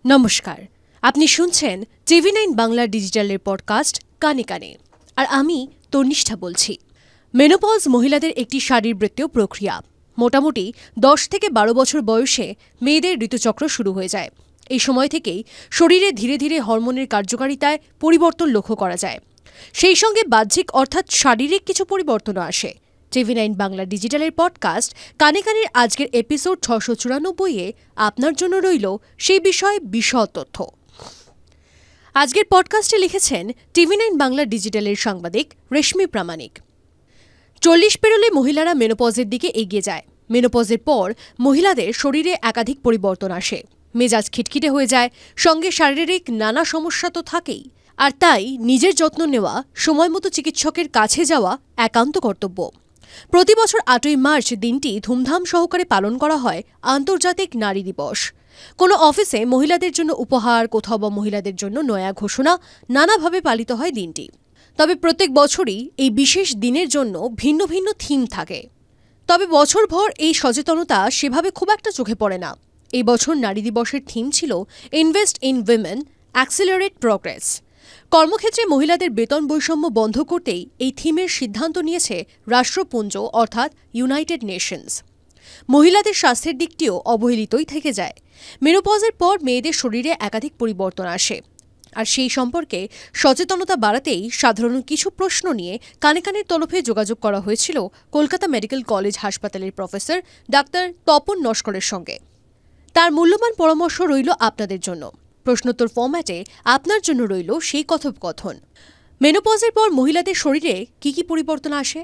নমস্কার, আপনি শুনছেন TV9 বাংলা ডিজিটালের পডকাস্ট কানে কানে। আর আমি তনিষ্ঠা বলছি। মেনোপজ মহিলাদের একটি শারীরবৃত্তীয় প্রক্রিয়া। মোটামুটি 10 থেকে 12 বছর বয়সে মেয়েদের ঋতুচক্র শুরু হয়ে যায়। এই সময় থেকেই শরীরে ধীরে ধীরে হরমোনের কার্যকারিতায় পরিবর্তন লক্ষ্য করা যায়। সেই সঙ্গে বাহ্যিক অর্থাৎ শারীরিক কিছু পরিবর্তনও আসে। TV9 বাংলা ডিজিটালের পডকাস্ট কানে কানের আজকের এপিসোড 694-এ আপনার জন্য রইল সেই বিষয়ে বিশদ তথ্য। আজকের পডকাস্টে লিখেছেন TV9 বাংলা ডিজিটালের সাংবাদিক রেশমি প্রামাণিক। 40 পেরোলে মহিলারা মেনোপজের দিকে এগিয়ে যায়। মেনোপজের পর মহিলাদের শরীরে একাধিক পরিবর্তন আসে। মেজাজ খিটখিটে হয়ে যায়, সঙ্গে শারীরিক নানা সমস্যা তো থাকেই। আর তাই নিজের যত্ন নেওয়া, সময়মতো চিকিৎসকের কাছে যাওয়া একান্ত কর্তব্য। প্রতি বছর 8ই মার্চ দিনটি ধুমধাম সহকারে পালন করা হয় আন্তর্জাতিক নারী দিবস। কোনো অফিসে মহিলাদের জন্য উপহার, কোথাও বা মহিলাদের জন্য নয়া ঘোষণা, নানাভাবে পালিত হয় দিনটি। তবে প্রত্যেক বছরই এই বিশেষ দিনের জন্য ভিন্ন ভিন্ন থিম থাকে। তবে বছরভর এই সচেতনতা সেভাবে খুব একটা চোখে পড়ে না। এই বছর নারী দিবসের থিম ছিল invest in women, accelerate progress. কর্মক্ষেত্রে মহিলাদের বেতন বৈষম্য বন্ধ করতেই এই থিমের সিদ্ধান্ত নিয়েছে রাষ্ট্রপুঞ্জ অর্থাৎ ইউনাইটেড নেশনস। মহিলাদের স্বাস্থ্যের দিকটিও অবহেলিতই থেকে যায়। মেনোপজের পর মেয়েদের শরীরে একাধিক পরিবর্তন আসে। আর সেই সম্পর্কে সচেতনতা বাড়াতেই সাধারণ কিছু প্রশ্ন নিয়ে কানে কানের তরফে যোগাযোগ করা হয়েছিল কলকাতা মেডিকেল কলেজ হাসপাতালের প্রফেসর ডাক্তার তপন নস্করের সঙ্গে। তার মূল্যবান পরামর্শ রইল আপনাদের জন্য। প্রশ্নোত্তর ফরম্যাটে আপনার জন্য রইল সেই কথোপকথন। মেনোপজের পর মহিলাদের শরীরে কি কি পরিবর্তন আসে?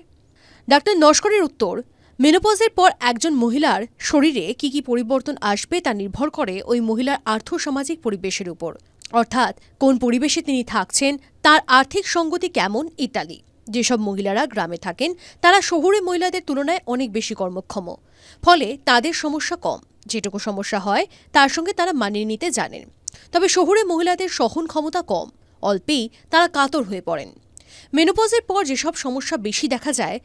ডাক্তার নস্করের উত্তর, মেনোপজের পর একজন মহিলার শরীরে কি কি পরিবর্তন আসবে তা নির্ভর করে ওই মহিলার আর্থসামাজিক পরিবেশের উপর, অর্থাৎ কোন পরিবেশে তিনি থাকছেন, তার আর্থিক সঙ্গতি কেমন ইত্যাদি। যেসব মহিলারা গ্রামে থাকেন তারা শহুরে মহিলাদের তুলনায় অনেক বেশি কর্মক্ষম, ফলে তাদের সমস্যা কম। যেটুকু সমস্যা হয় তার সঙ্গে তারা মানিয়ে নিতে জানেন। তবে শহুরে মহিলাদের সহন ক্ষমতা কম, অল্পেই তারা কাতর হয়ে পড়েন। মেনোপজের পর যেসব সমস্যা বেশি দেখা যায়,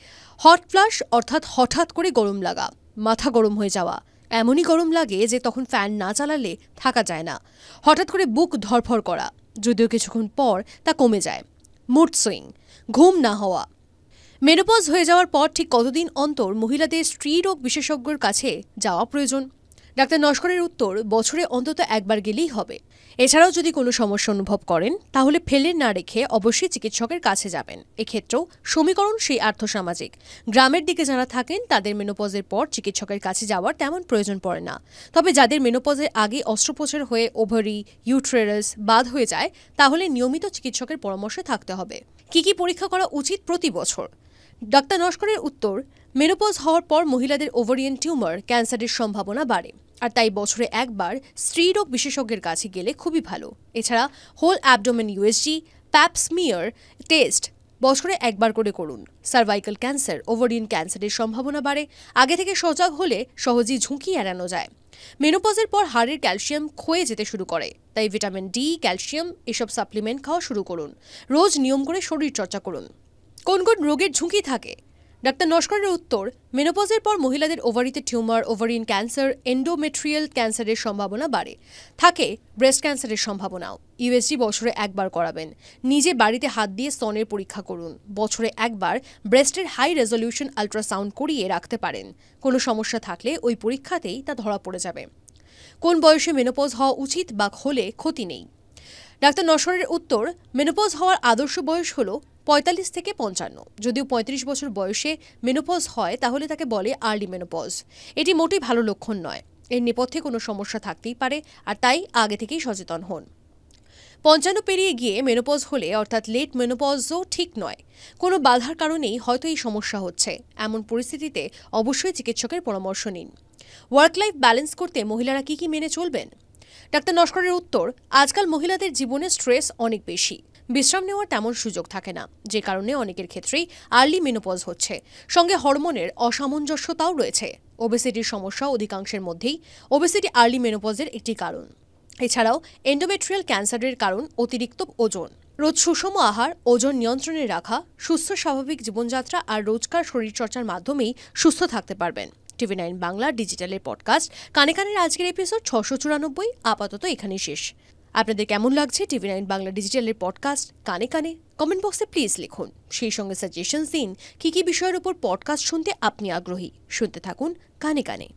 হট ফ্লাশ অর্থাৎ হঠাৎ করে গরম লাগা, মাথা গরম হয়ে যাওয়া, এমনই গরম লাগে যে তখন ফ্যান না চালালে থাকা যায় না। হঠাৎ করে বুক ধড়ফড় করা, যদিও কিছুক্ষণ পর তা কমে যায়। মুড সুইং, ঘুম না হওয়া। মেনোপজ হয়ে যাওয়ার পর ঠিক কতদিন অন্তর মহিলাদের স্ত্রীরোগ বিশেষজ্ঞের কাছে যাওয়া প্রয়োজন? ডাক্তার নস্করের উত্তর, বছরে অন্তত একবার গেলেই হবে। এছাড়াও যদি কোনো সমস্যা অনুভব করেন তাহলে ফেলে না রেখে অবশ্যই চিকিৎসকের কাছে যাবেন। এক্ষেত্রেও সমীকরণ সেই আর্থসামাজিক। গ্রামের দিকে যারা থাকেন তাদের মেনোপজের পর চিকিৎসকের কাছে যাওয়ার তেমন প্রয়োজন পড়ে না। তবে যাদের মেনোপজের আগে অস্ত্রোপচার হয়ে ওভারি, ইউটেরাস বাদ হয়ে যায় তাহলে নিয়মিত চিকিৎসকের পরামর্শে থাকতে হবে। কি কি পরীক্ষা করা উচিত প্রতি বছর? ডাক্তার নস্করের উত্তর, মেনোপজ হওয়ার পর মহিলাদের ওভারিয়ান টিউমার, ক্যান্সারের সম্ভাবনা বাড়ে। আর তাই বছরে একবার স্ত্রীরোগ বিশেষজ্ঞের কাছে গেলে খুবই ভালো। এছাড়া whole abdomen USG, প্যাপ smear test বছরে একবার করে করুন। সার্ভাইকাল ক্যান্সার, ওভারিয়ান ক্যান্সারের সম্ভাবনা বাড়ে। আগে থেকে সজাগ হলে সহজেই ঝুঁকি এড়ানো যায়। মেনোপজের পর হাড়ের ক্যালসিয়াম ক্ষয়ে যেতে শুরু করে, তাই ভিটামিন ডি, ক্যালসিয়াম এসব সাপ্লিমেন্ট খাওয়া শুরু করুন। রোজ নিয়ম করে শরীর চর্চা করুন। কোন কোন রোগের ঝুঁকি থাকে? ডাক্তার নস্করের উত্তর, মেনোপজের পর মহিলাদের ওভারিতে টিউমার, ওভারিয়ান ক্যান্সার, এন্ডোমেট্রিয়াল ক্যান্সারের সম্ভাবনা বাড়ে। থাকে ব্রেস্ট ক্যান্সারের সম্ভাবনাও। ইউএসজি বছরে একবার করাবেন। নিজে বাড়িতে হাত দিয়ে স্তনের পরীক্ষা করুন। বছরে একবার ব্রেস্টের হাই রেজলিউশন আল্ট্রাসাউন্ড করিয়ে রাখতে পারেন। কোনো সমস্যা থাকলে ওই পরীক্ষাতেই তা ধরা পড়ে যাবে। কোন বয়সে মেনোপজ হওয়া উচিত বা হলে ক্ষতি নেই? ডাক্তার নস্করের উত্তর, মেনোপজ হওয়ার আদর্শ বয়স হলো 45 থেকে 55। যদিও 35 বছর বয়সে মেনোপজ হয় তাহলে তাকে বলে আর্লি মেনোপজ। এটি মোটেই ভালো লক্ষণ নয়। এর নেপথ্যে কোনো সমস্যা থাকতেই পারে, আর তাই আগে থেকেই সচেতন হন। 55 পেরিয়ে গিয়ে মেনোপজ হলে অর্থাৎ লেট মেনোপজও ঠিক নয়। কোনো বাধার কারণেই হয়তো এই সমস্যা হচ্ছে। এমন পরিস্থিতিতে অবশ্যই চিকিৎসকের পরামর্শ নিন। ওয়ার্ক লাইফ ব্যালেন্স করতে মহিলারা কি কি মেনে চলবেন? ডাক্তার নস্করের উত্তর, আজকাল মহিলাদের জীবনে স্ট্রেস অনেক বেশি। বিশ্রাম নেওয়ার তেমন সুযোগ থাকে না, যে কারণে অনেকের ক্ষেত্রেই আর্লি মেনোপজ হচ্ছে। সঙ্গে হরমোনের অসামঞ্জস্যতাও রয়েছে। ওবেসিটির সমস্যা অধিকাংশের মধ্যেই। ওবেসিটি আর্লি মেনোপজের একটি কারণ। এছাড়াও এন্ডোমেট্রিয়াল ক্যান্সারের কারণ অতিরিক্ত ওজন। রোজ সুষম আহার, ওজন নিয়ন্ত্রণে রাখা, সুস্থ স্বাভাবিক জীবনযাত্রা আর রোজকার শরীরচর্চার মাধ্যমেই সুস্থ থাকতে পারবেন। TV9 বাংলা ডিজিটালের পডকাস্ট কানে কানের আজকের এপিসোড 694 আপাতত এখানেই শেষ। আপনাদের কেমন লাগছে TV9 বাংলা ডিজিটালের পডকাস্ট কানে কানে কমেন্ট বক্সে প্লিজ লিখুন। সেই সঙ্গে সাজেশনস দিন কি বিষয়ের উপর পডকাস্ট শুনতে আপনি আগ্রহী। শুনতে থাকুন কানে কানে।